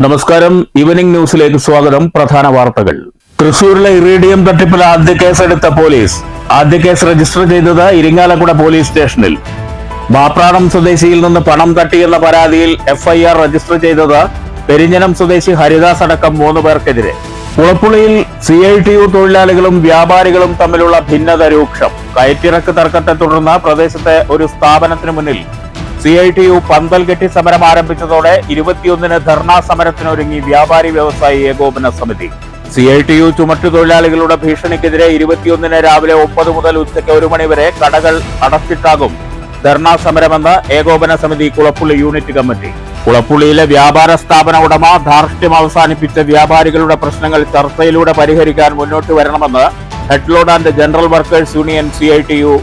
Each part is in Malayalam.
നമസ്കാരം. ഈവനിംഗ് ന്യൂസിലേക്ക് സ്വാഗതം. പ്രധാന വാർത്തകൾ. തൃശൂരിലെ ഇറീഡിയം തട്ടിപ്പിൽ ആദ്യ കേസെടുത്ത പോലീസ്. ആദ്യ കേസ് രജിസ്റ്റർ ചെയ്തത് ഇരിങ്ങാലക്കുട പോലീസ് സ്റ്റേഷനിൽ. മാപ്രാണം സ്വദേശിയിൽ നിന്ന് പണം തട്ടിയെന്ന പരാതിയിൽ എഫ്ഐആർ രജിസ്റ്റർ ചെയ്തത് പെരിഞ്ഞനം സ്വദേശി ഹരിദാസ് അടക്കം 3 പേർക്കെതിരെ. കുളപ്പുള്ളിയിൽ CITU തൊഴിലാളികളും വ്യാപാരികളും തമ്മിലുള്ള ഭിന്നത രൂക്ഷം. കയറ്റിറക്ക് തർക്കത്തെ തുടർന്ന് പ്രദേശത്തെ ഒരു സ്ഥാപനത്തിന് മുന്നിൽ CITU പന്തൽ കെട്ടി സമരം ആരംഭിച്ചതോടെ 21-ന് ധർണാ സമരത്തിനൊരുങ്ങി വ്യാപാരി വ്യവസായി ഏകോപന സമിതി. CITU ചുമട്ടുതൊഴിലാളികളുടെ ഭീഷണിക്കെതിരെ 21-ന് രാവിലെ 9 മുതൽ ഉച്ചയ്ക്ക് 1 മണി വരെ കടകൾ അടച്ചിട്ടാകും ധർണാ സമരമെന്ന് ഏകോപന സമിതി കുളപ്പുള്ളി യൂണിറ്റ് കമ്മിറ്റി. കുളപ്പുള്ളിയിലെ വ്യാപാര സ്ഥാപന ഉടമ ധാർഷ്ട്യം അവസാനിപ്പിച്ച വ്യാപാരികളുടെ പ്രശ്നങ്ങൾ ചർച്ചയിലൂടെ പരിഹരിക്കാൻ മുന്നോട്ട് വരണമെന്ന് headload and general workers union CITU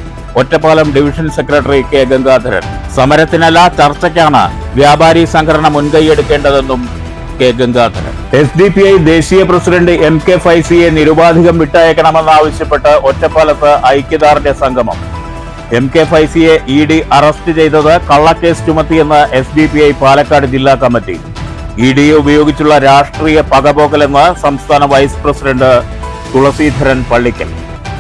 Ottapalam division secretary K. Gangadharan. സമരത്തിനല്ല ചർച്ചയ്ക്കാണ് വ്യാപാരി സംഘടന മുൻകൈയെടുക്കേണ്ടതെന്നും K. ഗംഗാധരൻ. SDPI ദേശീയ പ്രസിഡന്റ് MK ഫൈസിയെ നിരുപാധികം വിട്ടയക്കണമെന്നാവശ്യപ്പെട്ട് ഒറ്റപ്പാലത്ത് ഐക്യദാർഢ്യ സംഗമം. MK ഫൈസിയെ ED അറസ്റ്റ് ചെയ്തത് കള്ളക്കേസ് ചുമത്തിയെന്ന് SDPI പാലക്കാട് ജില്ലാ കമ്മിറ്റി. ED ഉപയോഗിച്ചുള്ള രാഷ്ട്രീയ പകപോക്കലെന്ന് സംസ്ഥാന വൈസ് പ്രസിഡന്റ് തുളസീധരൻ പള്ളിക്കൽ.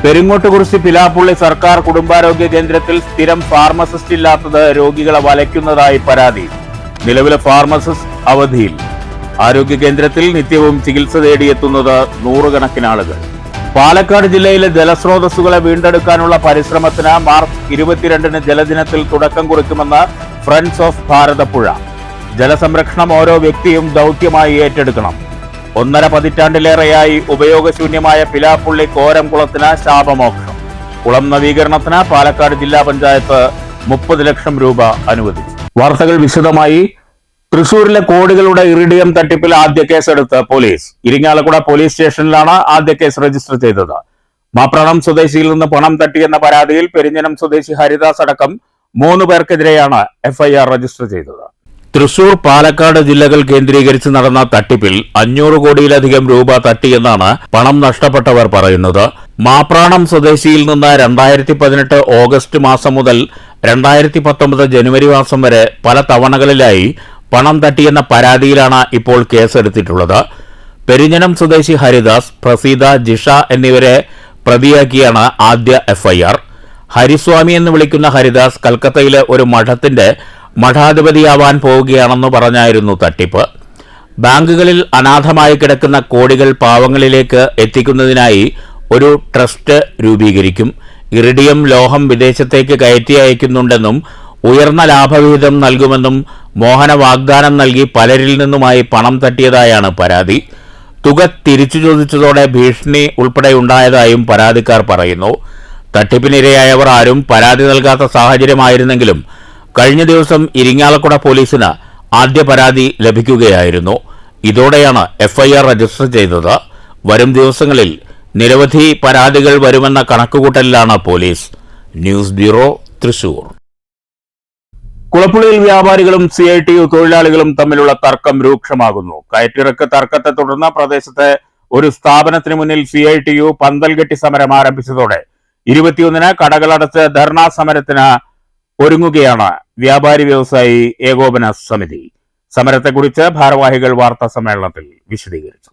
പെരിങ്ങോട്ടുകുറിശി പിലാപ്പുള്ളി സർക്കാർ കുടുംബാരോഗ്യ കേന്ദ്രത്തിൽ സ്ഥിരം ഫാർമസിസ്റ്റ് ഇല്ലാത്തത് രോഗികളെ വലയ്ക്കുന്നതായി പരാതി. നിലവിലെ ഫാർമസിസ്റ്റ് അവധിയിൽ. ആരോഗ്യ കേന്ദ്രത്തിൽ നിത്യവും ചികിത്സ തേടിയെത്തുന്നത് 100 കണക്കിന് ആളുകൾ. പാലക്കാട് ജില്ലയിലെ ജലസ്രോതസ്സുകളെ വീണ്ടെടുക്കാനുള്ള പരിശ്രമത്തിന് മാർച്ച് 22-ന് ജലദിനത്തിൽ തുടക്കം കുറിക്കുമെന്ന് ഫ്രണ്ട്സ് ഓഫ് ഭാരതപ്പുഴ. ജലസംരക്ഷണം ഓരോ വ്യക്തിയും ദൗത്യമായി ഏറ്റെടുക്കണം. 1.5 പതിറ്റാണ്ടിലേറെയായി ഉപയോഗശൂന്യമായ പിലാപ്പുള്ളി കോരംകുളത്തിന് ശാപമോക്ഷം. കുളം നവീകരണത്തിന് പാലക്കാട് ജില്ലാ പഞ്ചായത്ത് 30 ലക്ഷം രൂപ അനുവദിച്ചു. വാർത്തകൾ വിശദമായി. തൃശൂരിലെ കോടികളുടെ ഇറിഡിയം തട്ടിപ്പിൽ ആദ്യ കേസെടുത്ത് പോലീസ്. ഇരിങ്ങാലക്കുട പോലീസ് സ്റ്റേഷനിലാണ് ആദ്യ കേസ് രജിസ്റ്റർ ചെയ്തത്. മാപ്രാണം സ്വദേശിയിൽ നിന്ന് പണം തട്ടിയെന്ന പരാതിയിൽ പെരിഞ്ഞനം സ്വദേശി ഹരിദാസ് അടക്കം 3 പേർക്കെതിരെയാണ് FIR രജിസ്റ്റർ ചെയ്തത്. തൃശൂർ, പാലക്കാട് ജില്ലകൾ കേന്ദ്രീകരിച്ച് നടന്ന തട്ടിപ്പിൽ 500 കോടിയിലധികം രൂപ തട്ടിയെന്നാണ് പണം നഷ്ടപ്പെട്ടവർ പറയുന്നത്. മാപ്രാണം സ്വദേശിയിൽ നിന്ന് 2018 ഓഗസ്റ്റ് മാസം മുതൽ 2019 ജനുവരി മാസം വരെ പല തവണകളിലായി പണം തട്ടിയെന്ന പരാതിയിലാണ് ഇപ്പോൾ കേസെടുത്തിട്ടുള്ളത്. പെരിഞ്ഞനം സ്വദേശി ഹരിദാസ്, പ്രസീത, ജിഷ എന്നിവരെ പ്രതിയാക്കിയാണ് ആദ്യ FIR. ഹരിസ്വാമി എന്ന് വിളിക്കുന്ന ഹരിദാസ് കൽക്കത്തയിലെ ഒരു മഠത്തിന്റെ മഠാധിപതിയാവാൻ പോവുകയാണെന്ന് പറഞ്ഞായിരുന്നു തട്ടിപ്പ്. ബാങ്കുകളിൽ അനാഥമായി കിടക്കുന്ന കോടികൾ പാവങ്ങളിലേക്ക് എത്തിക്കുന്നതിനായി ഒരു ട്രസ്റ്റ് രൂപീകരിക്കും. ഇറിഡിയം ലോഹം വിദേശത്തേക്ക് കയറ്റി അയക്കുന്നുണ്ടെന്നും ഉയർന്ന ലാഭവിഹിതം നൽകുമെന്നും മോഹന വാഗ്ദാനം നൽകി പലരിൽ നിന്നുമായി പണം തട്ടിയതായാണ് പരാതി. തുക തിരിച്ചു ചോദിച്ചതോടെ ഭീഷണി ഉൾപ്പെടെയുണ്ടായതായും പരാതിക്കാർ പറയുന്നു. തട്ടിപ്പിനിരയായവർ ആരും പരാതി നൽകാത്ത സാഹചര്യമായിരുന്നെങ്കിലും കഴിഞ്ഞ ദിവസം ഇരിങ്ങാലക്കുട പോലീസിന് ആദ്യ പരാതി ലഭിക്കുകയായിരുന്നു. ഇതോടെയാണ് FIR രജിസ്റ്റർ ചെയ്തത്. വരും ദിവസങ്ങളിൽ നിരവധി പരാതികൾ വരുമെന്ന കണക്കുകൂട്ടലിലാണ് പോലീസ്. News bureau, Thrissur. കുളപ്പുള്ളിയിൽ വ്യാപാരികളും CITU തൊഴിലാളികളും തമ്മിലുള്ള തർക്കം രൂക്ഷമാകുന്നു. കയറ്റിറക്ക് തർക്കത്തെ തുടർന്ന് പ്രദേശത്തെ ഒരു സ്ഥാപനത്തിന് മുന്നിൽ CITU പന്തൽ കെട്ടി സമരം ആരംഭിച്ചതോടെ 21-ന് കടകളടച്ച് ധർണാ സമരത്തിന് ഒരുങ്ങുകയാണ് വ്യാപാരി വ്യവസായി ഏകോപന സമിതി. സമരത്തെക്കുറിച്ച് ഭാരവാഹികൾ വാർത്താ സമ്മേളനത്തിൽ വിശദീകരിച്ചു.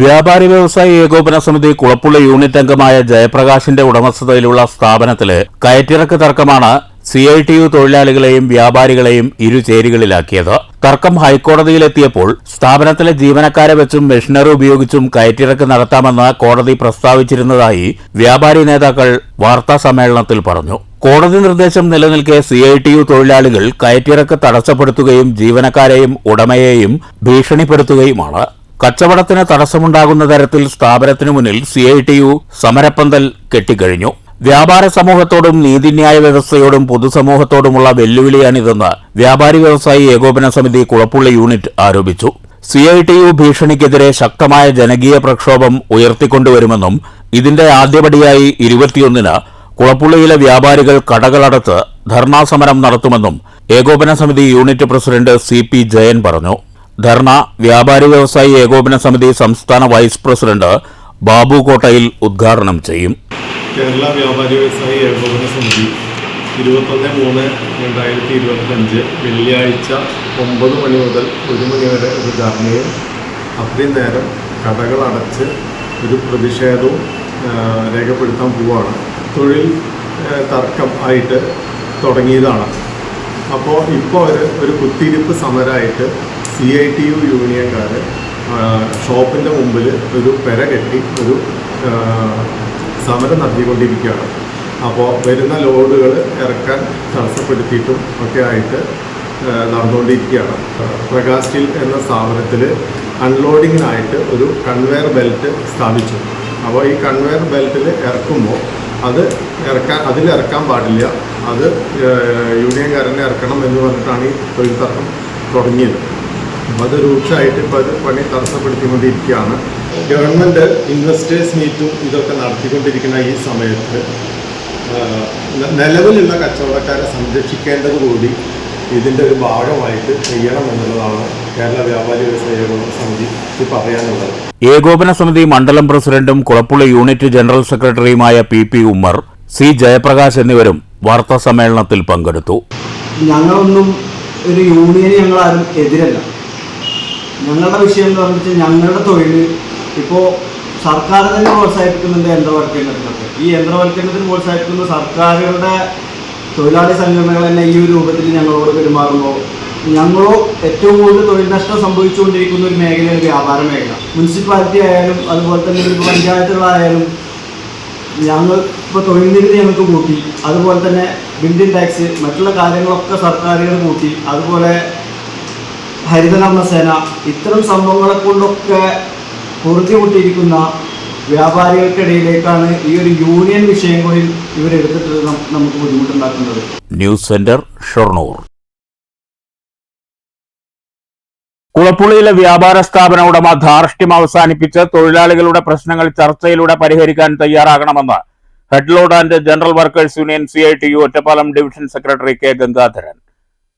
വ്യാപാരി വ്യവസായി ഏകോപന സമിതി കുളപ്പുള്ളി യൂണിറ്റ് അംഗമായ ജയപ്രകാശിന്റെ ഉടമസ്ഥതയിലുള്ള സ്ഥാപനത്തിലെ കയറ്റിറക്ക് തർക്കമാണ് CITU തൊഴിലാളികളെയും വ്യാപാരികളെയും ഇരുചേരികളിലാക്കിയത്. തർക്കം ഹൈക്കോടതിയിലെത്തിയപ്പോൾ സ്ഥാപനത്തിലെ ജീവനക്കാരെ വെച്ചും മെഷീനറി ഉപയോഗിച്ചും കയറ്റിറക്ക് നടത്താമെന്ന് കോടതി പ്രസ്താവിച്ചിരുന്നതായി വ്യാപാരി നേതാക്കൾ വാർത്താ സമ്മേളനത്തിൽ പറഞ്ഞു. കോടതി നിർദ്ദേശം നിലനിൽക്കെ CITU തൊഴിലാളികൾ കയറ്റിറക്ക് തടസ്സപ്പെടുത്തുകയും ജീവനക്കാരെയും ഉടമയെയും ഭീഷണിപ്പെടുത്തുകയുമാണ്. കച്ചവടത്തിന് തടസ്സമുണ്ടാകുന്ന തരത്തിൽ സ്ഥാപനത്തിനു മുന്നിൽ CITU സമരപ്പന്തൽ കെട്ടിക്കഴിഞ്ഞു. വ്യാപാര സമൂഹത്തോടും നീതിന്യായ വ്യവസ്ഥയോടും പൊതുസമൂഹത്തോടുമുള്ള വെല്ലുവിളിയാണിതെന്ന് വ്യാപാരി വ്യവസായി ഏകോപന സമിതി കുളപ്പുള്ളി യൂണിറ്റ് ആരോപിച്ചു. CITU ഭീഷണിക്കെതിരെ ശക്തമായ ജനകീയ പ്രക്ഷോഭം ഉയർത്തിക്കൊണ്ടുവരുമെന്നും ഇതിന്റെ ആദ്യപടിയായി 21-ന് കുളപ്പുള്ളിയിലെ വ്യാപാരികൾ കടകളടച്ച് ധർണാ സമരം നടത്തുമെന്നും ഏകോപന സമിതി യൂണിറ്റ് പ്രസിഡന്റ് CP ജയൻ പറഞ്ഞു. ധർണ വ്യാപാരി വ്യവസായി ഏകോപന സമിതി സംസ്ഥാന വൈസ് പ്രസിഡന്റ് ബാബു കോട്ടയിൽ ഉദ്ഘാടനം ചെയ്യും. കേരള വ്യാപാരി വ്യവസായി ഏകോപന സമിതി 21/3/2025 വെള്ളിയാഴ്ച 9 മണി മുതൽ 1 മണി വരെ ഒരു ധർണയും അത്രയും നേരം കടകൾ അടച്ച് ഒരു പ്രതിഷേധവും രേഖപ്പെടുത്താൻ പോവുകയാണ്. തൊഴിൽ തർക്കം ആയിട്ട് തുടങ്ങിയതാണ്. അപ്പോൾ ഇപ്പോൾ ഒരു കുത്തിയിരിപ്പ് സമരമായിട്ട് CITU യൂണിയൻകാർ ഷോപ്പിൻ്റെ മുമ്പിൽ ഒരു പെര കെട്ടി ഒരു സമരം നടത്തിക്കൊണ്ടിരിക്കുകയാണ്. അപ്പോൾ വരുന്ന ലോഡുകൾ ഇറക്കാൻ തടസ്സപ്പെടുത്തിയിട്ടും ഒക്കെ ആയിട്ട് നടന്നുകൊണ്ടിരിക്കുകയാണ്. പ്രകാശ് സ്റ്റീൽ എന്ന സ്ഥാപനത്തിൽ അൺലോഡിങ്ങിനായിട്ട് ഒരു കൺവെയർ ബെൽറ്റ് സ്ഥാപിച്ചു. അപ്പോൾ ഈ കൺവെയർ ബെൽറ്റിൽ ഇറക്കുമ്പോൾ അതിലിറക്കാൻ പാടില്ല, അത് യൂണിയൻകാരനെ ഇറക്കണം എന്ന് പറഞ്ഞിട്ടാണ് ഈ തൊഴിൽ തർക്കം തുടങ്ങിയത്. അപ്പോൾ അത് രൂക്ഷമായിട്ട് ഇപ്പോൾ അത് പണി തടസ്സപ്പെടുത്തിക്കൊണ്ടിരിക്കുകയാണ്. ഗവൺമെൻറ് ഇൻവെസ്റ്റേഴ്സ് മീറ്റും ഇതൊക്കെ നടത്തിക്കൊണ്ടിരിക്കുന്ന ഈ സമയത്ത് നിലവിലുള്ള കച്ചവടക്കാരെ സംരക്ഷിക്കേണ്ടത് കൂടി ഇതിൻ്റെ ഒരു ഭാഗമായിട്ട് ചെയ്യണം എന്നുള്ളതാണ് കേരള വ്യാപാരി വ്യവസായ ഏകോപന സമിതി പറയാനുള്ളത്. ഏകോപന സമിതി മണ്ഡലം പ്രസിഡന്റും കുളപ്പുള്ളി യൂണിറ്റ് ജനറൽ സെക്രട്ടറിയുമായ PP ഉമ്മർ, C ജയപ്രകാശ് എന്നിവരും വാർത്താ സമ്മേളനത്തിൽ പങ്കെടുത്തു. ഞങ്ങളൊന്നും ഒരു യൂണിയന് ഞങ്ങളാരും എതിരല്ല. ഞങ്ങളുടെ വിഷയം എന്ന് പറഞ്ഞാൽ ഞങ്ങളുടെ തൊഴിൽ ഇപ്പോൾ സർക്കാർ തന്നെ പ്രോത്സാഹിപ്പിക്കുന്നുണ്ട് യന്ത്രവൽക്കരണത്തിനൊക്കെ. ഈ യന്ത്രവൽക്കരണത്തിന് പ്രോത്സാഹിപ്പിക്കുന്ന സർക്കാരുകളുടെ തൊഴിലാളി സംഘടനകൾ തന്നെ ഈ ഒരു രൂപത്തിൽ ഞങ്ങളോട് പെരുമാറുമ്പോൾ ഞങ്ങളോ ഏറ്റവും കൂടുതൽ തൊഴിൽ നഷ്ടം സംഭവിച്ചുകൊണ്ടിരിക്കുന്ന ഒരു മേഖലയാണ് വ്യാപാര മേഖല. മുനിസിപ്പാലിറ്റി ആയാലും അതുപോലെ തന്നെ ഇപ്പോൾ പഞ്ചായത്തുകളായാലും ഞങ്ങൾ ഇപ്പോൾ തൊഴിൽ നികുതി ഞങ്ങൾക്ക് കൂട്ടി, അതുപോലെ തന്നെ ബിൽഡിംഗ് ടാക്സ് മറ്റുള്ള കാര്യങ്ങളൊക്കെ സർക്കാരുകൾ കൂട്ടി, അതുപോലെ ഹരിതകർമ്മസേന ഇത്തരം സംഭവങ്ങളെ കൊണ്ടൊക്കെ പൊറുതി കൂട്ടിയിരിക്കുന്ന വ്യാപാരികൾക്കിടയിലേക്കാണ് ഈ ഒരു യൂണിയൻ വിഷയം കൂടി ഇവരെടുത്തിട്ട് നമുക്ക് ബുദ്ധിമുട്ടുണ്ടാക്കുന്നത്. News centre, Shoranur. കുളപ്പുള്ളിയിലെ വ്യാപാര സ്ഥാപന ഉടമ ധാർഷ്ട്യം അവസാനിപ്പിച്ച് തൊഴിലാളികളുടെ പ്രശ്നങ്ങൾ ചർച്ചയിലൂടെ പരിഹരിക്കാൻ തയ്യാറാകണമെന്ന് head load and general workers union CITU Ottapalam division secretary K Gangadharan.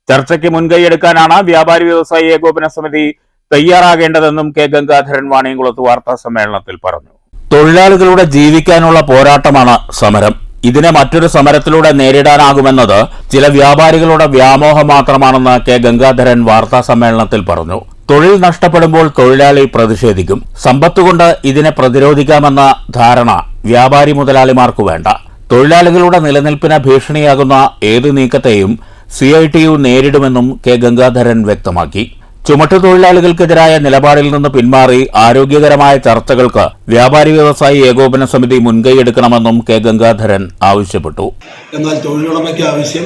ചർച്ചയ്ക്ക് മുൻകൈയെടുക്കാനാണ് വ്യാപാരി വ്യവസായി ഏകോപന സമിതി തയ്യാറാകേണ്ടതെന്നും K ഗംഗാധരൻ വാണിയംകുളത്ത് വാർത്താ സമ്മേളനത്തിൽ പറഞ്ഞു. തൊഴിലാളികളുടെ ജീവിക്കാനുള്ള പോരാട്ടമാണ് സമരം. ഇതിനെ മറ്റൊരു സമരത്തിലൂടെ നേരിടാനാകുമെന്നത് ചില വ്യാപാരികളുടെ വ്യാമോഹം മാത്രമാണെന്ന് K ഗംഗാധരൻ വാർത്താ സമ്മേളനത്തിൽ പറഞ്ഞു. തൊഴിൽ നഷ്ടപ്പെടുമ്പോൾ തൊഴിലാളി പ്രതിഷേധിക്കും. സമ്പത്തുകൊണ്ട് ഇതിനെ പ്രതിരോധിക്കാമെന്ന ധാരണ വ്യാപാരി മുതലാളിമാർക്ക് വേണ്ട. തൊഴിലാളികളുടെ നിലനിൽപ്പിന് ഭീഷണിയാകുന്ന ഏത് നീക്കത്തെയും CITU നേരിടുമെന്നും K ഗംഗാധരൻ വ്യക്തമാക്കി. ചുമട്ടുതൊഴിലാളികൾക്കെതിരായ നിലപാടിൽ നിന്ന് പിന്മാറി ആരോഗ്യകരമായ ചർച്ചകൾക്ക് വ്യാപാരി വ്യവസായി ഏകോപന സമിതി മുൻകൈയെടുക്കണമെന്നും K ഗംഗാധരൻ ആവശ്യപ്പെട്ടു. എന്നാൽ തൊഴിലുടമയ്ക്ക് ആവശ്യം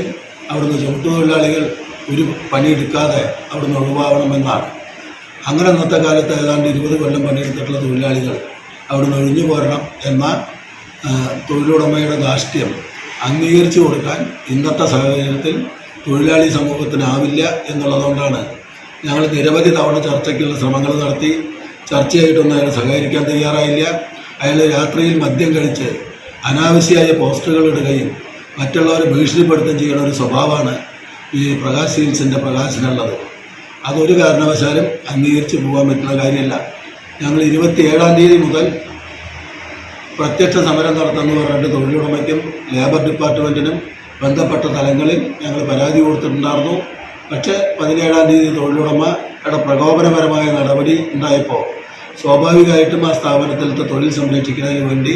അവിടുന്ന് ചുമട്ടുതൊഴിലാളികൾ ഒരു പണിയെടുക്കാതെ അവിടുന്ന് ഒഴിവാകണമെന്നാണ്. അങ്ങനെ അന്നത്തെ കാലത്ത് ഏതാണ്ട് 20 കൊല്ലം പണിയെടുത്തിട്ടുള്ള തൊഴിലാളികൾ അവിടുന്ന് ഒഴിഞ്ഞു പോരണം എന്ന തൊഴിലുടമയുടെ ധാർഷ്ട്യം അംഗീകരിച്ചു കൊടുക്കാൻ ഇന്നത്തെ സാഹചര്യത്തിൽ തൊഴിലാളി സമൂഹത്തിനാവില്ല എന്നുള്ളതുകൊണ്ടാണ് ഞങ്ങൾ നിരവധി തവണ ചർച്ചയ്ക്കുള്ള ശ്രമങ്ങൾ നടത്തി. ചർച്ചയായിട്ടൊന്നും അയാൾ സഹകരിക്കാൻ തയ്യാറായില്ല. അയാൾ രാത്രിയിൽ മദ്യം കഴിച്ച് അനാവശ്യമായ പോസ്റ്ററുകൾ ഇടുകയും മറ്റുള്ളവരെ ഭീഷണിപ്പെടുത്തുകയും ചെയ്യുന്ന ഒരു സ്വഭാവമാണ് ഈ പ്രകാശ് സ്റ്റീൽസിൻ്റെ പ്രകാശിനുള്ളത്. അതൊരു കാരണവശാലും അംഗീകരിച്ച് പോകാൻ പറ്റുന്ന കാര്യമല്ല. ഞങ്ങൾ 27-ാം തീയതി മുതൽ പ്രത്യക്ഷ സമരം നടത്തുമെന്ന് പറഞ്ഞിട്ട് തൊഴിലുടമയ്ക്കും ലേബർ ഡിപ്പാർട്ട്മെൻറ്റിനും ബന്ധപ്പെട്ട തലങ്ങളിൽ ഞങ്ങൾ പരാതി കൊടുത്തിട്ടുണ്ടായിരുന്നു. പക്ഷേ 17-ാം തീയതി തൊഴിലുടമയുടെ പ്രകോപനപരമായ നടപടി ഉണ്ടായപ്പോൾ സ്വാഭാവികമായിട്ടും ആ സ്ഥാപനത്തിലത്തെ തൊഴിൽ സംരക്ഷിക്കുന്നതിന് വേണ്ടി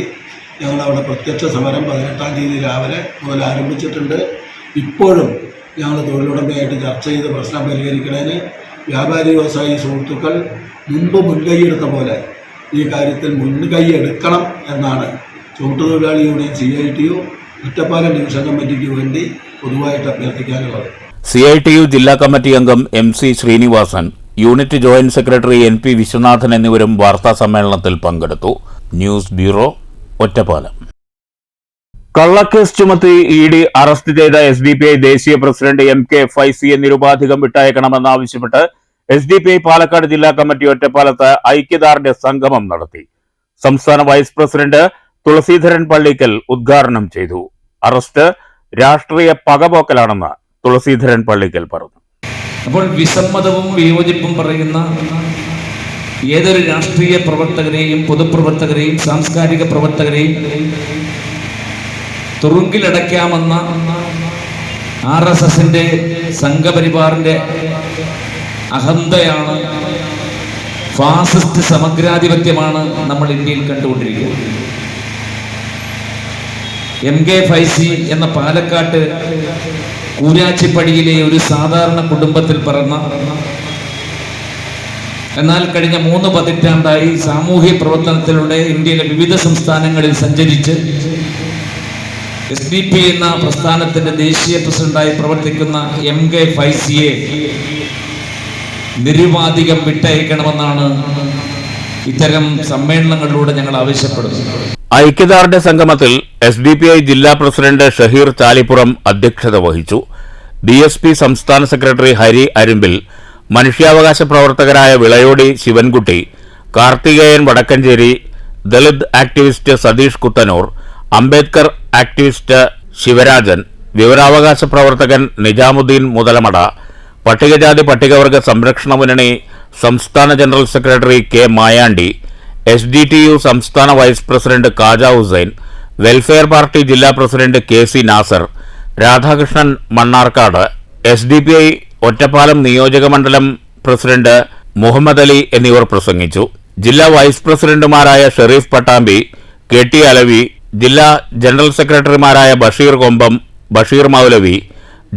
ഞങ്ങളവിടെ പ്രത്യക്ഷ സമരം 18-ാം തീയതി രാവിലെ മുതൽ ആരംഭിച്ചിട്ടുണ്ട്. ഇപ്പോഴും ഞങ്ങൾ തൊഴിലുടമയായിട്ട് ചർച്ച ചെയ്ത് പ്രശ്നം പരിഹരിക്കുന്നതിന് വ്യാപാരി വ്യവസായി സുഹൃത്തുക്കൾ മുൻപ് മുൻകൈയെടുത്ത പോലെ ഈ കാര്യത്തിൽ മുൻകൈ എടുക്കണം എന്നാണ് ചുമട്ടുതൊഴിലാളി യൂണിയൻ CITU ഒറ്റപ്പാലം ഡിവിഷൻ കമ്മിറ്റിക്ക് വേണ്ടി പൊതുവായിട്ട് അഭ്യർത്ഥിക്കാനുള്ളത്. CITU ജില്ലാ കമ്മിറ്റി അംഗം MC Sreenivasan, unit joint secretary NP Viswanathan എന്നിവരും വാർത്താ സമ്മേളനത്തിൽ പങ്കെടുത്തു. News bureau, Ottapalam. കള്ളക്കേസ് ചുമത്തി ED അറസ്റ്റ് ചെയ്ത SDPI ദേശീയ പ്രസിഡന്റ് MK ഫൈസിയെ നിരുപാധികം വിട്ടയക്കണമെന്നാവശ്യപ്പെട്ട് SDPI പാലക്കാട് ജില്ലാ കമ്മിറ്റി ഒറ്റപ്പാലത്ത് ഐക്യദാർഢ്യ സംഗമം നടത്തി. സംസ്ഥാന വൈസ് പ്രസിഡന്റ് തുളസീധരൻ പള്ളിക്കൽ ഉദ്ഘാടനം ചെയ്തു. അറസ്റ്റ് രാഷ്ട്രീയ പകപോക്കലാണെന്ന് തുളസീധരൻ പള്ളിക്കൽ പറഞ്ഞു. അപ്പോൾ വിസമ്മതവും വിയോജിപ്പും പറയുന്ന ഏതൊരു രാഷ്ട്രീയ പ്രവർത്തകരെയും പൊതുപ്രവർത്തകരെയും സാംസ്കാരിക പ്രവർത്തകരെയും തുറുങ്കിലടയ്ക്കാമെന്ന RSSന്റെ സംഘപരിവാറിന്റെ അഹന്തയാണ് ഫാസിസ്റ്റ് സമഗ്രാധിപത്യമാണ് നമ്മൾ ഇന്ത്യയിൽ കണ്ടുകൊണ്ടിരിക്കുന്നത്. MK ഫൈസി എന്ന പാലക്കാട്ട് കൂരാച്ചിപ്പടിയിലെ ഒരു സാധാരണ കുടുംബത്തിൽ പിറന്ന, എന്നാൽ കഴിഞ്ഞ 3 പതിറ്റാണ്ടായി സാമൂഹ്യ പ്രവർത്തനത്തിലൂടെ ഇന്ത്യയിലെ വിവിധ സംസ്ഥാനങ്ങളിൽ സഞ്ചരിച്ച് SDP എന്ന പ്രസ്ഥാനത്തിന്റെ ദേശീയ പ്രസിഡന്റായി പ്രവർത്തിക്കുന്ന MK ഫൈസിയെ നിരുപാധികം വിട്ടയക്കണമെന്നാണ് ഇത്തരം സമ്മേളനങ്ങളിലൂടെ ഞങ്ങൾ ആവശ്യപ്പെടുന്നത്. ഐക്യദാർഢ്യ സംഗമത്തിൽ SDPI ജില്ലാ പ്രസിഡന്റ് ഷഹീർ ചാലിപ്പുറം അധ്യക്ഷത വഹിച്ചു. DSP സംസ്ഥാന സെക്രട്ടറി ഹരി അരുമ്പിൽ, മനുഷ്യാവകാശ പ്രവർത്തകരായ വിളയോടി ശിവൻകുട്ടി, കാർത്തികേയൻ വടക്കഞ്ചേരി, ദളിത് ആക്ടിവിസ്റ്റ് സതീഷ് കുത്തനൂർ, അംബേദ്കർ ആക്ടിവിസ്റ്റ് ശിവരാജൻ, വിവരാവകാശ പ്രവർത്തകൻ നിജാമുദ്ദീൻ മുതലമട, പട്ടികജാതി പട്ടികവർഗ സംരക്ഷണ മുന്നണി സംസ്ഥാന general secretary K Mayandi, SDTU സംസ്ഥാന vice president Kaja Hussain, welfare party ജില്ലാ president KC Nasar, Radhakrishnan Mannarkkad, SDPI Ottapalam നിയോജക മണ്ഡലം പ്രസിഡന്റ് മുഹമ്മദ് അലി എന്നിവർ പ്രസംഗിച്ചു. ജില്ലാ വൈസ് പ്രസിഡന്റുമാരായ ഷെരീഫ് പട്ടാമ്പി, KT അലവി, ജില്ലാ ജനറൽ സെക്രട്ടറിമാരായ ബഷീർ കൊമ്പം, ബഷീർ മൗലവി,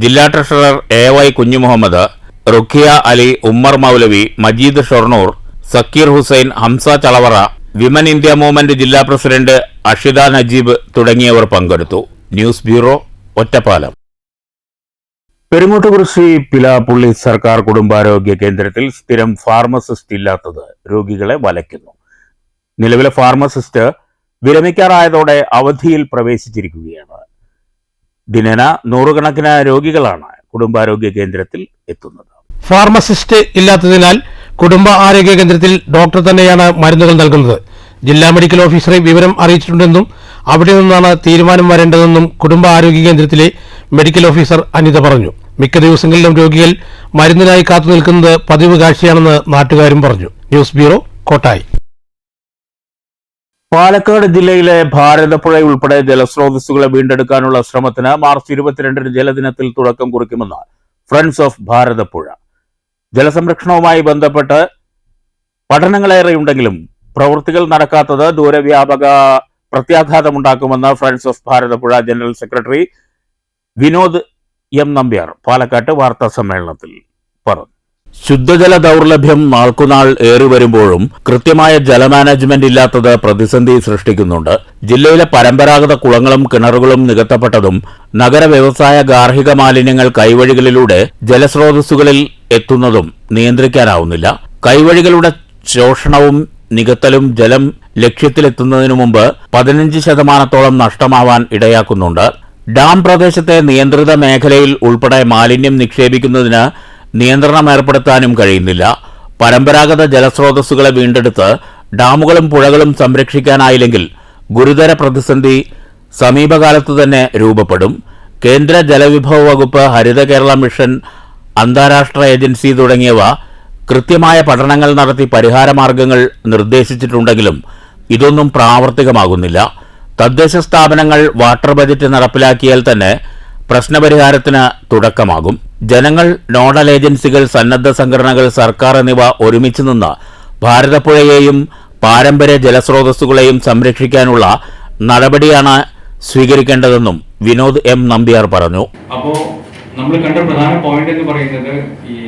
ജില്ലാ treasurer AY Kunjumuhammad, Rukhiya Ali, Ummer Moulavi, Majeed Shoranur, Sakkir Hussain, Hamsa Chalavara, women India movement ജില്ലാ പ്രസിഡന്റ് അഷിത നജീബ് തുടങ്ങിയവർ പങ്കെടുത്തു. News bureau, Ottapalam. പെരുങ്ങോട്ടുകുറിശി പിലാപ്പുള്ളി സർക്കാർ കുടുംബാരോഗ്യ കേന്ദ്രത്തിൽ സ്ഥിരം ഫാർമസിസ്റ്റ് ഇല്ലാത്തത് രോഗികളെ വലയ്ക്കുന്നു. നിലവിലെ ഫാർമസിസ്റ്റ് വിരമിക്കാറായതോടെ അവധിയിൽ പ്രവേശിച്ചിരിക്കുകയാണ്. ദിനേന 100 കണക്കിന് രോഗികളാണ് കുടുംബാരോഗ്യ കേന്ദ്രത്തിൽ എത്തുന്നത്. ഫാർമസിസ്റ്റ് ഇല്ലാത്തതിനാൽ കുടുംബ ആരോഗ്യ കേന്ദ്രത്തിൽ ഡോക്ടർ തന്നെയാണ് മരുന്നുകൾ നൽകുന്നത്. ജില്ലാ മെഡിക്കൽ ഓഫീസറെ വിവരം അറിയിച്ചിട്ടുണ്ടെന്നും അവിടെ നിന്നാണ് തീരുമാനം വരേണ്ടതെന്നും കുടുംബ ആരോഗ്യ കേന്ദ്രത്തിലെ മെഡിക്കൽ ഓഫീസർ അനിത പറഞ്ഞു. മിക്ക ദിവസങ്ങളിലും രോഗികൾ മരുന്നിനായി കാത്തുനിൽക്കുന്നത് പതിവ് കാഴ്ചയാണെന്ന് നാട്ടുകാരും പറഞ്ഞു. News bureau, Kottayi. പാലക്കാട് ജില്ലയിലെ ഭാരതപ്പുഴ ഉൾപ്പെടെ ജലസ്രോതസ്സുകളെ വീണ്ടെടുക്കാനുള്ള ശ്രമത്തിന് മാർച്ച് 22 ജലദിനത്തിൽ തുടക്കം കുറിക്കുമെന്ന് ഫ്രണ്ട്സ് ഓഫ് ഭാരതപ്പുഴ. ജലസംരക്ഷണവുമായി ബന്ധപ്പെട്ട് പഠനങ്ങളേറെയുണ്ടെങ്കിലും പ്രവൃത്തികൾ നടക്കാത്തത് ദൂരവ്യാപക പ്രത്യാഘാതമുണ്ടാക്കുമെന്ന് friends of Bharathapuzha general secretary Vinod M Nambiar പാലക്കാട്ട് വാർത്താ സമ്മേളനത്തിൽ പറഞ്ഞു. ശുദ്ധജല ദൗർലഭ്യം നാൾക്കുനാൾ ഏറി വരുമ്പോഴും കൃത്യമായ ജലമാനേജ്മെന്റ് ഇല്ലാത്തത് പ്രതിസന്ധി സൃഷ്ടിക്കുന്നുണ്ട്. ജില്ലയിലെ പരമ്പരാഗത കുളങ്ങളും കിണറുകളും നികത്തപ്പെട്ടതും നഗര വ്യവസായ ഗാർഹിക മാലിന്യങ്ങൾ കൈവഴികളിലൂടെ ജലസ്രോതസ്സുകളിൽ എത്തുന്നതും നിയന്ത്രിക്കാനാവുന്നില്ല. കൈവഴികളുടെ ശോഷണവും നികത്തലും ജലം ലക്ഷ്യത്തിലെത്തുന്നതിനു മുമ്പ് 15% നഷ്ടമാവാൻ ഇടയാക്കുന്നുണ്ട്. ഡാം പ്രദേശത്തെ നിയന്ത്രിത മേഖലയിൽ ഉൾപ്പെടെ മാലിന്യം നിക്ഷേപിക്കുന്നതിന് നിയന്ത്രണം ഏർപ്പെടുത്താനും കഴിയുന്നില്ല. പരമ്പരാഗത ജലസ്രോതസ്സുകളെ വീണ്ടെടുത്ത് ഡാമുകളും പുഴകളും സംരക്ഷിക്കാനായില്ലെങ്കിൽ ഗുരുതര പ്രതിസന്ധി സമീപകാലത്തു തന്നെ രൂപപ്പെടും. കേന്ദ്ര ജലവിഭവ വകുപ്പ്, ഹരിത കേരള മിഷൻ, അന്താരാഷ്ട്ര ഏജൻസി തുടങ്ങിയവ കൃത്യമായ പഠനങ്ങൾ നടത്തി പരിഹാരമാർഗങ്ങൾ നിർദ്ദേശിച്ചിട്ടുണ്ടെങ്കിലും ഇതൊന്നും പ്രാവർത്തികമാകുന്നില്ല. തദ്ദേശ സ്ഥാപനങ്ങൾ വാട്ടർ ബജറ്റ് നടപ്പിലാക്കിയാൽ തന്നെ പ്രശ്നപരിഹാരത്തിന് തുടക്കമാകും. ജനങ്ങൾ, നോഡൽ ഏജൻസികൾ, സന്നദ്ധ സംഘടനകൾ, സർക്കാർ എന്നിവ ഒരുമിച്ച് നിന്ന് ഭാരതപ്പുഴയെയും പാരമ്പര്യ ജലസ്രോതസ്സുകളെയും സംരക്ഷിക്കാനുള്ള നടപടിയാണ് സ്വീകരിക്കേണ്ടതെന്നും വിനോദ് M നമ്പ്യാർ പറഞ്ഞു. അപ്പോൾ നമ്മൾ കണ്ട പ്രധാന പോയിന്റ് എന്ന് പറയുന്നത് ഈ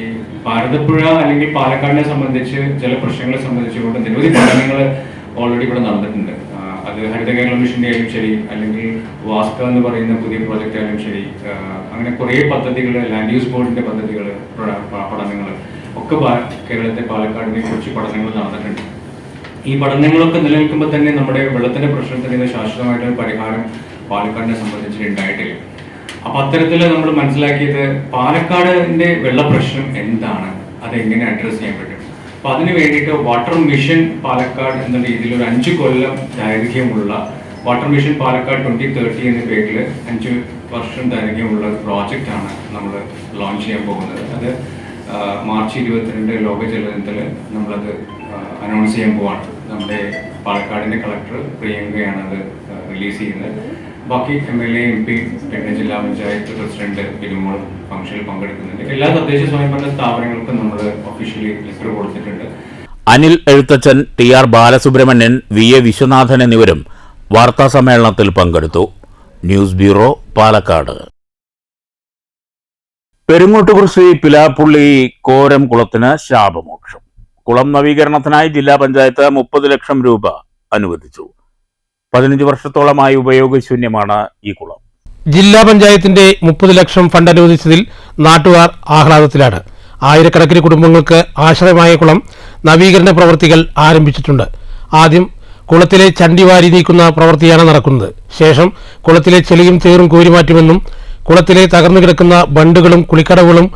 ഭാരതപ്പുഴ അല്ലെങ്കിൽ പാലക്കാടിനെ സംബന്ധിച്ച് ജലപ്രശ്നങ്ങളെ സംബന്ധിച്ചുകൊണ്ട് നിരവധി പഠനങ്ങൾ ഓൾറെഡി ഇവിടെ നടന്നിട്ടുണ്ട്. അത് ഹരിത കേരള മിഷന്റെ ആയാലും ശരി, അല്ലെങ്കിൽ വാസ്ക എന്ന് പറയുന്ന പുതിയ പ്രോജക്റ്റ് ആയാലും ശരി, അങ്ങനെ കുറേ പദ്ധതികൾ, ലാൻഡ് യൂസ് ബോർഡിന്റെ പദ്ധതികൾ, പഠനങ്ങൾ ഒക്കെ കേരളത്തെ പാലക്കാടിനെ കുറിച്ച് പഠനങ്ങൾ നടന്നിട്ടുണ്ട്. ഈ പഠനങ്ങളൊക്കെ നിലനിൽക്കുമ്പോൾ തന്നെ നമ്മുടെ വെള്ളത്തിന്റെ പ്രശ്നത്തിന് ശാശ്വതമായിട്ടൊരു പരിഹാരം പാലക്കാടിനെ സംബന്ധിച്ച് ഉണ്ടായിട്ടില്ല. അപ്പൊ അത്തരത്തിൽ നമ്മൾ മനസ്സിലാക്കിയത് പാലക്കാടിന്റെ വെള്ളപ്രശ്നം എന്താണ്, അതെങ്ങനെ അഡ്രസ് ചെയ്യാൻ പറ്റും. അപ്പൊ അതിന് വേണ്ടിയിട്ട് വാട്ടർ മിഷൻ പാലക്കാട് എന്ന രീതിയിൽ ഒരു 5 കൊല്ലം ദൈർഘ്യമുള്ള വാട്ടർ മിഷൻ പാലക്കാട് 2030 എന്ന പേരിൽ 5 വർഷം ദൈർഘ്യമുള്ള പ്രോജക്റ്റ് ആണ് നമ്മൾ ലോഞ്ച് ചെയ്യാൻ പോകുന്നത്. അത് മാർച്ച് 22 ലോക ജലദിനത്തിൽ നമ്മളത് അനൗൺസ് ചെയ്യാൻ പോവാണ്. നമ്മുടെ പാലക്കാടിന്റെ കളക്ടർ പ്രിയങ്കയാണ് അത് റിലീസ് ചെയ്യുന്നത്. ബാക്കി MLA, MP, പിന്നെ ജില്ലാ പഞ്ചായത്ത് പ്രസിഡന്റ് ബിനുമോൾ ഫംഗ്ഷനിൽ പങ്കെടുക്കുന്നുണ്ട്. എല്ലാ തദ്ദേശ സ്വയംഭരണ സ്ഥാപനങ്ങൾക്കും നമ്മൾ ഒഫീഷ്യലി ലെറ്റർ കൊടുത്തിട്ടുണ്ട്. അനിൽ എഴുത്തച്ഛൻ, TR ബാലസുബ്രഹ്മണ്യൻ, VA വിശ്വനാഥൻ എന്നിവരും വാർത്താസമ്മേളനത്തിൽ പങ്കെടുത്തു. News bureau, Palakkad. പെരുങ്ങോട്ടുകുറിശി പിലാപ്പുള്ളി കോരം കുളത്തിന് ശാപമോക്ഷം. കുളം നവീകരണത്തിനായി ജില്ലാ പഞ്ചായത്ത് 30 ലക്ഷം രൂപ അനുവദിച്ചു. 15 വർഷത്തോളമായി ഉപയോഗശൂന്യമാണ് ഈ കുളം. ജില്ലാ പഞ്ചായത്തിന്റെ 30 ലക്ഷം ഫണ്ട് അനുവദിച്ചതിൽ നാട്ടുകാർ ആഹ്ലാദത്തിലാണ്. ആയിരക്കണക്കിന് കുടുംബങ്ങൾക്ക് ആശ്രയമായ കുളം നവീകരണ പ്രവൃത്തികൾ ആരംഭിച്ചിട്ടുണ്ട്. ആദ്യം കുളത്തിലെ ചണ്ടി വാരി നീക്കുന്ന പ്രവൃത്തിയാണ് നടക്കുന്നത്. ശേഷം കുളത്തിലെ ചെളിയും ചേറും കോരിമാറ്റുമെന്നും കുളത്തിലെ തകർന്നു കിടക്കുന്ന ബണ്ടുകളും കുളിക്കടവുകളും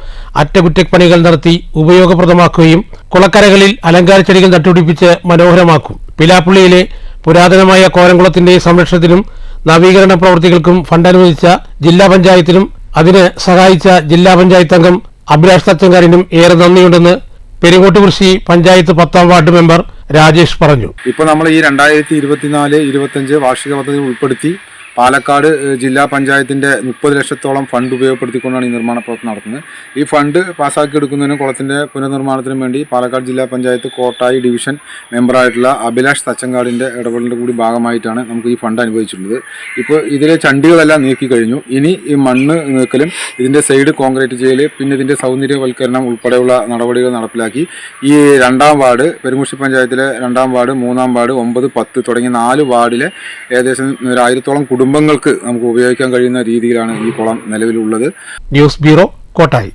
അറ്റകുറ്റപ്പണികൾ നടത്തി ഉപയോഗപ്രദമാക്കുകയും കുളക്കരകളിൽ അലങ്കാര ചെടികൾ നട്ടുപിടിപ്പിച്ച് മനോഹരമാക്കും. പിലാപ്പുള്ളിയിലെ പുരാതനമായ കോരംകുളത്തിന്റെ സംരക്ഷണത്തിനും നവീകരണ പ്രവൃത്തികൾക്കും ഫണ്ട് അനുവദിച്ച ജില്ലാ പഞ്ചായത്തിനും അതിന് സഹായിച്ച ജില്ലാ പഞ്ചായത്ത് അംഗം അഭിലാഷ് തച്ചങ്കാരിനും ഏറെ നന്ദിയുണ്ടെന്ന് പെരുങ്ങോട്ടുകുറിശി പഞ്ചായത്ത് 10ാം വാർഡ് മെമ്പർ രാജേഷ് പറഞ്ഞു. ഇപ്പോൾ നമ്മൾ ഈ 2024-25 വാർഷിക പദ്ധതി ഉൾപ്പെടുത്തി പാലക്കാട് ജില്ലാ പഞ്ചായത്തിൻ്റെ 30 ലക്ഷത്തോളം ഫണ്ട് ഉപയോഗപ്പെടുത്തിക്കൊണ്ടാണ് ഈ നിർമ്മാണ പ്രവർത്തനം നടത്തുന്നത്. ഈ ഫണ്ട് പാസ്സാക്കിയെടുക്കുന്നതിനും കുളത്തിൻ്റെ പുനർനിർമ്മാണത്തിനും വേണ്ടി പാലക്കാട് ജില്ലാ പഞ്ചായത്ത് കോട്ടായി ഡിവിഷൻ മെമ്പറായിട്ടുള്ള അഭിലാഷ് തച്ചങ്കാടിൻ്റെ ഇടപെടലിൻ്റെ കൂടി ഭാഗമായിട്ടാണ് നമുക്ക് ഈ ഫണ്ട് അനുവദിച്ചിട്ടുള്ളത്. ഇപ്പോൾ ഇതിലെ ചണ്ടികളെല്ലാം നീക്കി കഴിഞ്ഞു. ഇനി ഈ മണ്ണ് നീക്കലും ഇതിൻ്റെ സൈഡ് കോൺക്രീറ്റ് ചെയ്യൽ, പിന്നെ ഇതിൻ്റെ സൗന്ദര്യവൽക്കരണം ഉൾപ്പെടെയുള്ള നടപടികൾ നടപ്പിലാക്കി ഈ 2ാം വാർഡ് പെരുങ്ങോട്ടുകുറിശി പഞ്ചായത്തിലെ 2ാം വാർഡ്, 3ാം വാർഡ്, 9, 10 തുടങ്ങിയ 4 വാർഡിലെ ഏകദേശം 1000-ഓളം കുടുംബങ്ങൾക്ക് നമുക്ക് ഉപയോഗിക്കാൻ കഴിയുന്ന രീതിയിലാണ് ഈ കുളം നിലവിലുള്ളത്. News bureau, Kottayi.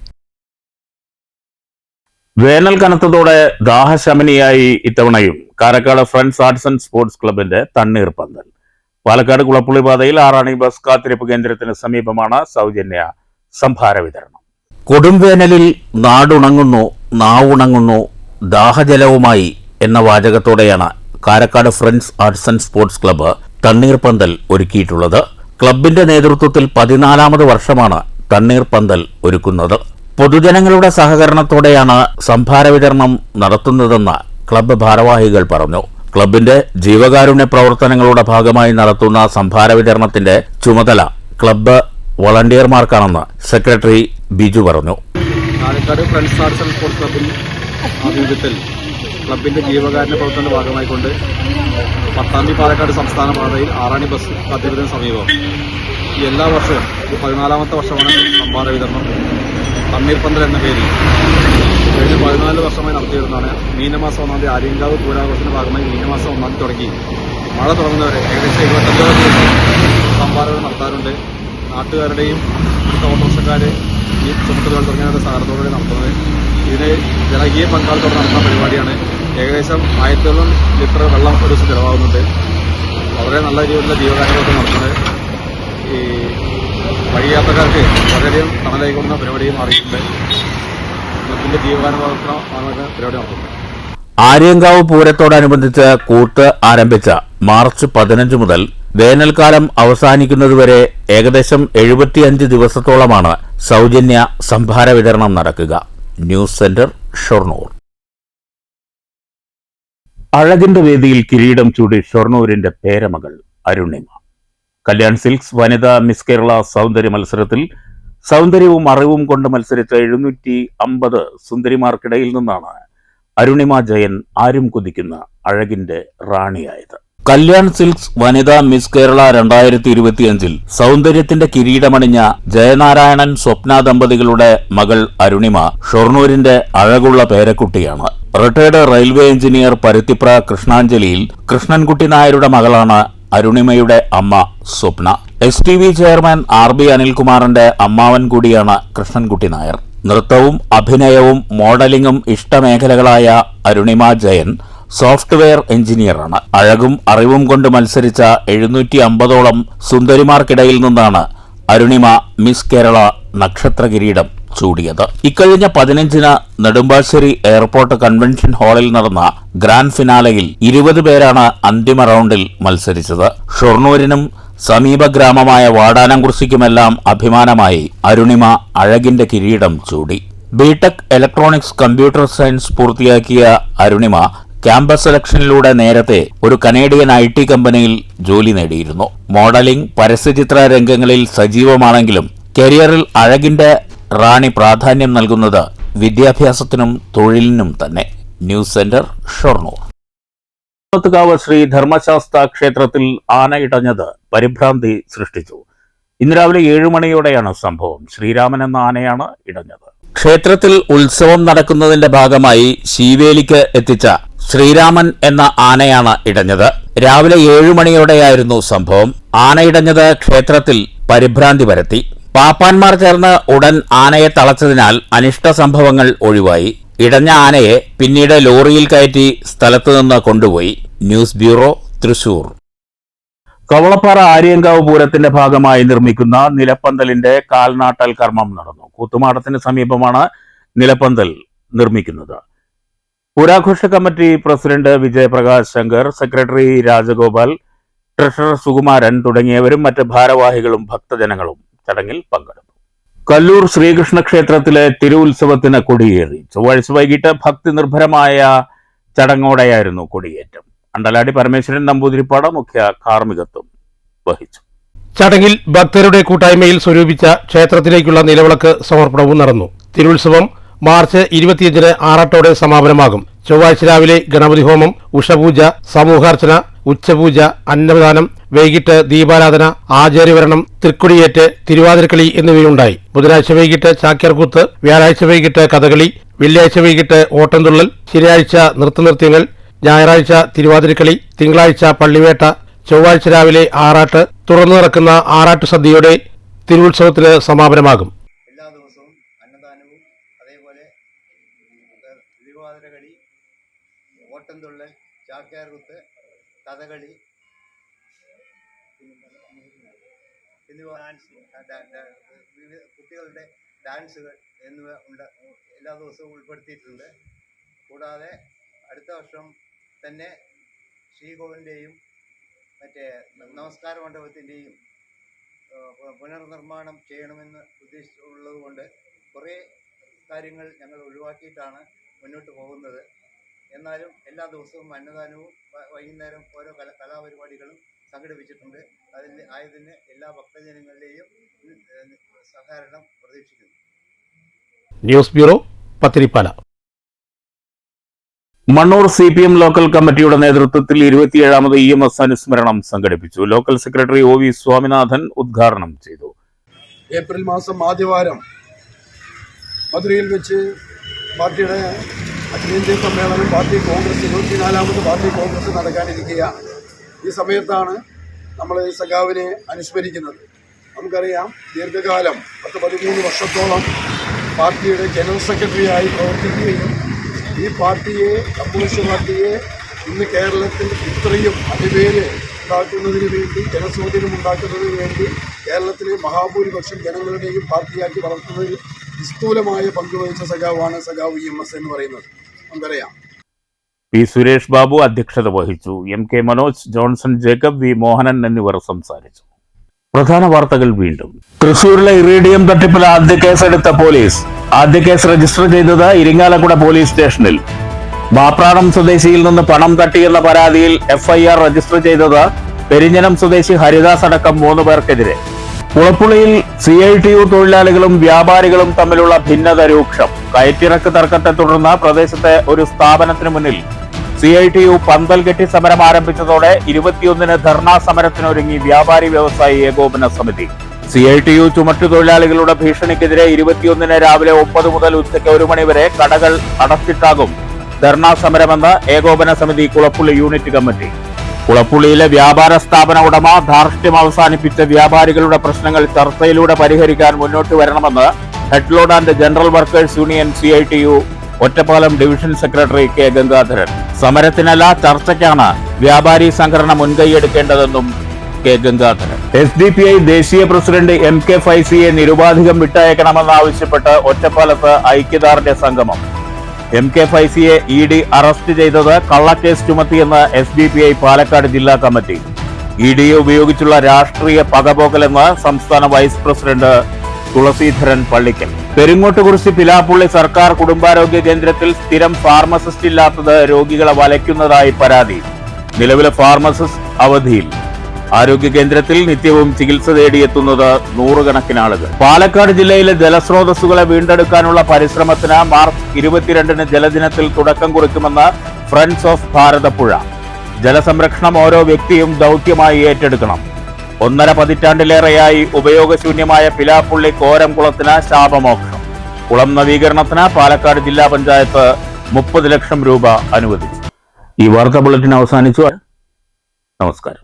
വേനൽ കനത്തതോടെ ദാഹശമനിയായി ഇത്തവണയും Karakkad friends arts and sports ക്ലബിന്റെ തണ്ണീർപ്പന്തൽ. പാലക്കാട് കുളപ്പുള്ളി പാതയിൽ ആറാണി ബസ് കാത്തിരിപ്പ് കേന്ദ്രത്തിന് സമീപമാണ് സൗജന്യ സംഭാര വിതരണം. കൊടുംവേനലിൽ നാടുണങ്ങുന്നു, നാവുണങ്ങുന്നു, ദാഹജലവുമായി എന്ന വാചകത്തോടെയാണ് Karakkad friends arts and sports club തണ്ണീർപ്പന്തൽ ഒരുക്കിയിട്ടുള്ളത്. ക്ലബിന്റെ നേതൃത്വത്തിൽ 14ാമത് വർഷമാണ് തണ്ണീർപ്പന്തൽ ഒരുക്കുന്നത്. പൊതുജനങ്ങളുടെ സഹകരണത്തോടെയാണ് സംഭാര വിതരണം നടത്തുന്നതെന്ന് ക്ലബ്ബ് ഭാരവാഹികൾ പറഞ്ഞു. ക്ലബിന്റെ ജീവകാരുണ്യ പ്രവർത്തനങ്ങളുടെ ഭാഗമായി നടത്തുന്ന സംഭാര വിതരണത്തിന്റെ ചുമതല ക്ലബ്ബ് വളണ്ടിയർമാർക്കാണെന്ന് സെക്രട്ടറി ബിജു പറഞ്ഞു. Palakkad friends arts and sports ക്ലബിൽ ആഭിമുഖ്യത്തിൽ ക്ലബിന്റെ ജീവകാരുണ്യ പ്രവർത്തനത്തിന്റെ ഭാഗമായിക്കൊണ്ട് പട്ടാമ്പി പാലക്കാട് സംസ്ഥാന പാതയിൽ ആറാണി ബസ് കാത്തിരിപ്പിന് സമീപം ഈ എല്ലാ വർഷവും 14ാമത്തെ വർഷമാണ് സംഭാര വിതരണം. തണ്ണീർപ്പന്തൽ എന്ന പേരിൽ കഴിഞ്ഞ 14 വർഷമായി നടത്തിയിരുന്നതാണ്. മീനമാസം 1-ാം തീയതി ആര്യങ്കാവ് പൂരാഘോഷത്തിന്റെ ഭാഗമായി മീനമാസം 1-ാം തീയതി തുടങ്ങി മഴ തുടങ്ങുന്നവരെ ഏകദേശം 25ഓളം ദിവസം സംഭാരകൾ നടത്താറുണ്ട്. നാട്ടുകാരുടെയും ഓട്ടോറിക്ഷക്കാർ ഈ ചുമട്ടുകൾ തുടങ്ങിയവരുടെ സഹകരണത്തോടെ നടത്തുന്നത്. ഇതിന് ജനകീയ പങ്കാളിത്തോടെ നടത്തുന്ന പരിപാടിയാണ്. ഏകദേശം 1000 ലിറ്റർ വെള്ളം ഒരു ദിവസം ചിലവാകുന്നുണ്ട്. വളരെ നല്ല രീതിയിലുള്ള ജീവകാരുണ്യമൊക്കെ നടത്തുന്നത്. ഈ വഴിയാത്രക്കാർക്ക് വളരെയധികം തണലായിക്കൊള്ളുന്ന പരിപാടിയും മാറിയിട്ടുണ്ട്. ക്ലബിന്റെ ജീവകാരുണ്യ പ്രവർത്തനമാണ് പരിപാടി നടത്തുന്നത്. ആര്യങ്കാവ് പൂരത്തോടനുബന്ധിച്ച് കൂട്ട് ആരംഭിച്ച മാർച്ച് 15 മുതൽ വേനൽക്കാലം അവസാനിക്കുന്നതുവരെ ഏകദേശം 75 ദിവസത്തോളമാണ് സൗജന്യ സംഭാര വിതരണം നടക്കുക. News centre, Shoranur. അഴകിന്റെ വേദിയിൽ കിരീടം ചൂടി ഷൊർണൂരിന്റെ പേരമകൾ അരുണിമ. കല്യാൺ സിൽക്സ് വനിതാ മിസ് കേരള സൗന്ദര്യ മത്സരത്തിൽ സൗന്ദര്യവും അറിവും കൊണ്ട് മത്സരിച്ച 750 സുന്ദരിമാർക്കിടയിൽ നിന്നാണ് അരുണിമ ജയൻ ആരും കുതിക്കുന്ന അഴകിന്റെ റാണിയായത്. കല്യാൺ സിൽക്സ് വനിതാ മിസ് കേരള 2025 സൗന്ദര്യത്തിന്റെ കിരീടമണിഞ്ഞ ജയനാരായണൻ സ്വപ്ന ദമ്പതികളുടെ മകൾ അരുണിമ ഷൊർണൂരിന്റെ അഴകുള്ള പേരക്കുട്ടിയാണ്. റിട്ടയർഡ് റെയിൽവേ എഞ്ചിനീയർ പരുത്തിപ്ര കൃഷ്ണാഞ്ജലിയിൽ കൃഷ്ണൻകുട്ടി നായരുടെ മകളാണ് അരുണിമയുടെ അമ്മ സ്വപ്ന. STV ചെയർമാൻ RB അനിൽകുമാറിന്റെ അമ്മാവൻ കൂടിയാണ് കൃഷ്ണൻകുട്ടി നായർ. നൃത്തവും അഭിനയവും മോഡലിംഗും ഇഷ്ടമേഖലകളായ അരുണിമ ജയൻ സോഫ്റ്റ്വെയർ എഞ്ചിനീയറാണ്. അഴകും അറിവും കൊണ്ട് മത്സരിച്ച 750ഓളം സുന്ദരിമാർക്കിടയിൽ നിന്നാണ് അരുണിമ മിസ് കേരള നക്ഷത്ര കിരീടം ചൂടിയത്. ഇക്കഴിഞ്ഞ 15-ന് നെടുമ്പാശ്ശേരി എയർപോർട്ട് കൺവെൻഷൻ ഹാളിൽ നടന്ന ഗ്രാൻഡ് ഫിനാലയിൽ 20 പേരാണ് അന്തിമ റൗണ്ടിൽ മത്സരിച്ചത്. ഷൊർണൂരിനും സമീപ ഗ്രാമമായ വാടാനംകുറിശിക്കുമെല്ലാം അഭിമാനമായി അരുണിമ അഴകിന്റെ കിരീടം ചൂടി. ബിടെക് ഇലക്ട്രോണിക്സ് കമ്പ്യൂട്ടർ സയൻസ് പൂർത്തിയാക്കിയ അരുണിമ ക്യാമ്പസ് സെലക്ഷനിലൂടെ നേരത്തെ ഒരു കനേഡിയൻ IT കമ്പനിയിൽ ജോലി നേടിയിരുന്നു. മോഡലിംഗ്, പരസ്യചിത്ര രംഗങ്ങളിൽ സജീവമാണെങ്കിലും കരിയറിൽ അഴകിന്റെ റാണി പ്രാധാന്യം നൽകുന്നത് വിദ്യാഭ്യാസത്തിനും തൊഴിലിനും തന്നെ. News centre, Shoranur. ാവ് ശ്രീ ധർമ്മശാസ്ത്ര ക്ഷേത്രത്തിൽ ആന ഇടഞ്ഞത് പരിഭ്രാന്തി സൃഷ്ടിച്ചു. ഇന്ന് രാവിലെ 7 മണിയോടെയാണ് സംഭവം. ശ്രീരാമൻ എന്ന ആനയാണ് ഇടഞ്ഞത്. ക്ഷേത്രത്തിൽ ഉത്സവം നടക്കുന്നതിന്റെ ഭാഗമായി ശീവേലിക്ക് എത്തിച്ച ശ്രീരാമൻ എന്ന ആനയാണ് ഇടഞ്ഞത്. രാവിലെ 7 മണിയോടെയായിരുന്നു സംഭവം. ആന ഇടഞ്ഞത് ക്ഷേത്രത്തിൽ പരിഭ്രാന്തി പരത്തി. പാപ്പാന്മാർ ചേർന്ന് ഉടൻ ആനയെ തളച്ചതിനാൽ അനിഷ്ട സംഭവങ്ങൾ ഒഴിവായി. ഇടഞ്ഞ ആനയെ പിന്നീട് ലോറിയിൽ കയറ്റി സ്ഥലത്തുനിന്ന് കൊണ്ടുപോയി. News bureau, Thrissur. കവളപ്പാറ ആര്യങ്കാവ് പൂരത്തിന്റെ ഭാഗമായി നിർമ്മിക്കുന്ന നിലപ്പന്തലിന്റെ കാൽനാട്ടൽ കർമ്മം നടന്നു. കൂത്തുമാടത്തിന് സമീപമാണ് നിലപ്പന്തൽ നിർമ്മിക്കുന്നത്. പൂരാഘോഷ committee president Vijayaprakash Shankar, secretary Rajagopal, treasurer Sukumaran തുടങ്ങിയവരും മറ്റ് ഭാരവാഹികളും ഭക്തജനങ്ങളും ചടങ്ങിൽ പങ്കെടുത്തു. കല്ലൂർ ശ്രീകൃഷ്ണ ക്ഷേത്രത്തിലെ തിരുവുത്സവത്തിന് കൊടിയേറി. ചൊവ്വാഴ്ച വൈകിട്ട് ഭക്തി നിർഭരമായ ചടങ്ങോടെയായിരുന്നു കൊടിയേറ്റം. അണ്ടലാടി പരമേശ്വരൻ നമ്പൂതിരിപ്പാട് മുഖ്യ കാർമ്മികത്വം വഹിച്ചു. ചടങ്ങിൽ ഭക്തരുടെ കൂട്ടായ്മയിൽ സ്വരൂപിച്ച ക്ഷേത്രത്തിലേക്കുള്ള നിലവിളക്ക് സമർപ്പണവും നടന്നു. തിരുവുത്സവം മാർച്ച് 25-ന് ആറാട്ടോടെ സമാപനമാകും. ചൊവ്വാഴ്ച രാവിലെ ഗണപതി ഹോമം, ഉഷപൂജ, സമൂഹാർച്ചന, ഉച്ചപൂജ, അന്നദാനം, വൈകിട്ട് ദീപാരാധന, ആചാര്യവരണം, തൃക്കൊടിയേറ്റ്, തിരുവാതിരക്കളി എന്നിവയുണ്ടായി. ബുധനാഴ്ച വൈകിട്ട് ചാക്യാർകൂത്ത്, വ്യാഴാഴ്ച വൈകിട്ട് കഥകളി, വെള്ളിയാഴ്ച വൈകിട്ട് ഓട്ടംതുള്ളൽ, ശനിയാഴ്ച നൃത്തനൃത്യങ്ങൾ, ഞായറാഴ്ച തിരുവാതിരക്കളി, തിങ്കളാഴ്ച പള്ളിവേട്ട, ചൊവ്വാഴ്ച രാവിലെ ആറാട്ട്. തുറന്നു നടക്കുന്ന ആറാട്ട് സദ്യയോടെ തിരുവുത്സവത്തിന് സമാപനമാകും. എല്ലാ ദിവസവും അന്നദാനവും അതേപോലെ തിരുവാതിരകളി, ഓട്ടംതുള്ളൽ, ചാക്യാർകൂത്ത്, കഥകളി എന്നിവ, കുട്ടികളുടെ ഡാൻസുകൾ എന്നിവ എല്ലാ ദിവസവും ഉൾപ്പെടുത്തിയിട്ടുണ്ട്. കൂടാതെ അടുത്ത വർഷം തന്നെ ശ്രീകോവിലിൻ്റെയും മറ്റേ നമസ്കാര മണ്ഡപത്തിൻ്റെയും പുനർനിർമ്മാണം ചെയ്യണമെന്ന് ഉദ്ദേശിച്ചുള്ളത് കൊണ്ട് കുറേ കാര്യങ്ങൾ ഞങ്ങൾ ഒഴിവാക്കിയിട്ടാണ് മുന്നോട്ട് പോകുന്നത്. എന്നാലും എല്ലാ ദിവസവും അന്നദാനവും വൈകുന്നേരം ഓരോ കലാപരിപാടികളും സംഘടിപ്പിച്ചിട്ടുണ്ട്. ആയതിന് എല്ലാ ഭക്തജനങ്ങളുടെയും സഹകരണം പ്രതീക്ഷിക്കുന്നു. News bureau, Pathirippala. Mannur CPM local കമ്മിറ്റിയുടെ നേതൃത്വത്തിൽ 27ാമത് EMS അനുസ്മരണം സംഘടിപ്പിച്ചു. ലോക്കൽ സെക്രട്ടറി OV സ്വാമിനാഥൻ ഉദ്ഘാടനം ചെയ്തു. ഏപ്രിൽ മാസം ആദ്യവാരം മധുരയിൽ വെച്ച് പാർട്ടിയുടെ അഖിലേന്ത്യാ സമ്മേളനം, പാർട്ടി കോൺഗ്രസ് 24ാമത് പാർട്ടി കോൺഗ്രസ് നടക്കാനിരിക്കുകയാണ്. ഈ സമയത്താണ് നമ്മൾ സഖാവിനെ അനുസ്മരിക്കുന്നത്. നമുക്കറിയാം, ദീർഘകാലം 10-13 വർഷത്തോളം പാർട്ടിയുടെ ജനറൽ സെക്രട്ടറിയായി പ്രവർത്തിക്കുകയും ഈ പാർട്ടിയെ, കമ്മ്യൂണിസ്റ്റ് പാർട്ടിയെ ഇന്ന് കേരളത്തിൽ ഇത്രയും അതിവേര് ഉണ്ടാക്കുന്നതിന് വേണ്ടി, ജനസ്വാധീനം ഉണ്ടാക്കുന്നതിന് വേണ്ടി കേരളത്തിലെ മഹാഭൂരിപക്ഷം ജനങ്ങളുടെയും പാർട്ടിയാക്കി വളർത്തുന്നതിൽ നിസ്തൂലമായ പങ്കുവഹിച്ച സഖാവാണ് സഖാവ് EMS എന്ന് പറയുന്നത്. നമുക്കറിയാം. P. സുരേഷ് ബാബു അധ്യക്ഷത വഹിച്ചു. MK Manoj, Johnson Jacob, V. Mohanan എന്നിവർ സംസാരിച്ചു. പ്രധാന വാർത്തകൾ വീണ്ടും. തൃശൂരിലെ ഇറീഡിയം തട്ടിപ്പിൽ ആദ്യ കേസെടുത്ത പോലീസ്. ആദ്യ കേസ് രജിസ്റ്റർ ചെയ്തത് ഇരിങ്ങാലക്കുട പോലീസ് സ്റ്റേഷനിൽ. ബാപ്രാണം സ്വദേശിയിൽ നിന്ന് പണം തട്ടിയെന്ന പരാതിയിൽ FIR രജിസ്റ്റർ ചെയ്തത് പെരിഞ്ഞനം സ്വദേശി ഹരിദാസ് അടക്കം 3 പേർക്കെതിരെ. കുളപ്പുള്ളിയിൽ CITU തൊഴിലാളികളും വ്യാപാരികളും തമ്മിലുള്ള ഭിന്നത രൂക്ഷം. കയറ്റിറക്ക് തർക്കത്തെ തുടർന്ന് പ്രദേശത്തെ ഒരു സ്ഥാപനത്തിന് മുന്നിൽ CITU പന്തൽ കെട്ടി സമരം ആരംഭിച്ചതോടെ 21-ന് ധർണാ സമരത്തിനൊരുങ്ങി വ്യാപാരി വ്യവസായി ഏകോപന സമിതി. CITU ചുമട്ടുതൊഴിലാളികളുടെ ഭീഷണിക്കെതിരെ 21-ന് രാവിലെ 9 മുതൽ ഉച്ചയ്ക്ക് 1 മണി വരെ കടകൾ അടച്ചിട്ടാകും ധർണാ സമരമെന്ന് ഏകോപന സമിതി കുളപ്പുള്ളി യൂണിറ്റ് കമ്മിറ്റി. കുളപ്പുള്ളിയിലെ വ്യാപാര സ്ഥാപന ഉടമ ധാർഷ്ട്യം അവസാനിപ്പിച്ച വ്യാപാരികളുടെ പ്രശ്നങ്ങൾ ചർച്ചയിലൂടെ പരിഹരിക്കാൻ മുന്നോട്ട് വരണമെന്ന് headload and general workers union CITU Ottapalam division secretary K. Gangadharan. സമരത്തിനല്ല, ചർച്ചയ്ക്കാണ് വ്യാപാരി സംഘടന മുൻകൈയെടുക്കേണ്ടതെന്നും K. ഗംഗാധരൻ. SDPI ദേശീയ പ്രസിഡന്റ് MK ഫൈസിയെ നിരുപാധികം വിട്ടയക്കണമെന്നാവശ്യപ്പെട്ട് ഒറ്റപ്പാലത്ത് ഐക്യദാർഢ്യ സംഗമം. MK ഫൈസിയെ ED അറസ്റ്റ് ചെയ്തത് കള്ളക്കേസ് ചുമത്തിയെന്ന് SDPI പാലക്കാട് ജില്ലാ കമ്മിറ്റി. EDയെ ഉപയോഗിച്ചുള്ള രാഷ്ട്രീയ പകപോക്കലെന്ന് സംസ്ഥാന വൈസ് പ്രസിഡന്റ് തുളസീധരൻ പള്ളിക്കൽ. പെരിങ്ങോട്ടുകുറിശി പിലാപ്പുള്ളി സർക്കാർ കുടുംബാരോഗ്യ കേന്ദ്രത്തിൽ സ്ഥിരം ഫാർമസിസ്റ്റ് ഇല്ലാത്തത് രോഗികളെ വലയ്ക്കുന്നതായി പരാതി. നിലവിലെ ഫാർമസിസ്റ്റ് അവധിയിൽ. ആരോഗ്യ കേന്ദ്രത്തിൽ നിത്യവും ചികിത്സ തേടിയെത്തുന്നത് നൂറുകണക്കിന് ആളുകൾ. പാലക്കാട് ജില്ലയിലെ ജലസ്രോതസ്സുകളെ വീണ്ടെടുക്കാനുള്ള പരിശ്രമത്തിന് മാർച്ച് 22-ന് ജലദിനത്തിൽ തുടക്കം കുറിക്കുമെന്ന് ഫ്രണ്ട്സ് ഓഫ് ഭാരതപ്പുഴ. ജലസംരക്ഷണം ഓരോ വ്യക്തിയും ദൗത്യമായി ഏറ്റെടുക്കണം. 1.5 പതിറ്റാണ്ടിലേറെയായി ഉപയോഗശൂന്യമായ പിലാപ്പുള്ളി കോരംകുളത്തിന് ശാപമോക്ഷം. കുളം നവീകരണത്തിന് പാലക്കാട് ജില്ലാ പഞ്ചായത്ത് 30 ലക്ഷം രൂപ അനുവദിച്ചു. ഈ വാർത്താ ബുള്ളറ്റിൻ അവസാനിച്ചു. നമസ്കാരം.